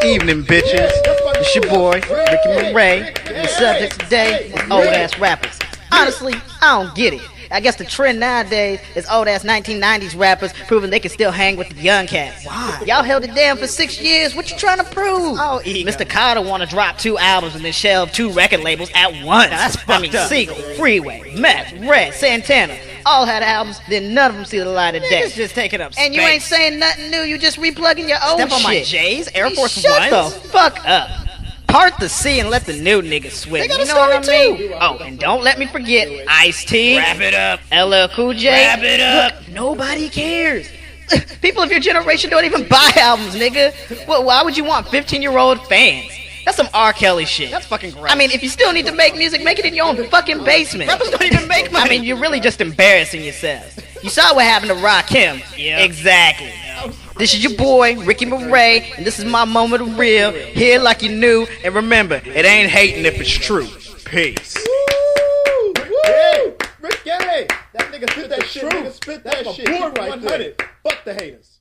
Evening, bitches. It's your boy, Ricky Murray. The subject today is old ass rappers. Honestly, I don't get it. I guess the trend nowadays is old ass 1990s rappers proving they can still hang with the young cats. Why? Y'all held it down for 6 years. What you trying to prove? Oh, ego. Mr. Carter want to drop 2 albums and then shelve 2 record labels at once. That's fucked up. Siegel, Freeway, Meth, Red, Santana all had albums. Then none of them see the light of day. Niggas just taking up And you ain't saying nothing new. You just replugging your old Step on shit. my J's, Air Force Shut Ones. the fuck up. Part the sea and let the new niggas swim. They got You a know what I story, mean? too. Oh, and don't let me forget Ice-T. Wrap it up. LL Cool J. Wrap it up. Look, nobody cares. People of your generation don't even buy albums, nigga. Well, why would you want 15-year-old fans? That's some R. Kelly shit. That's fucking gross. I mean, if you still need to make music, make it in your own fucking basement. Rappers don't even make money. I mean, you're really just embarrassing yourselves. You saw what happened to Rakim. Yeah. Exactly. This is your boy, Ricky Murray, and this is my moment of real. Here like you knew, and remember, it ain't hating if it's true. Peace. Rick Gay! That nigga spit that shit, nigga spit that shit. Right there. Fuck the haters.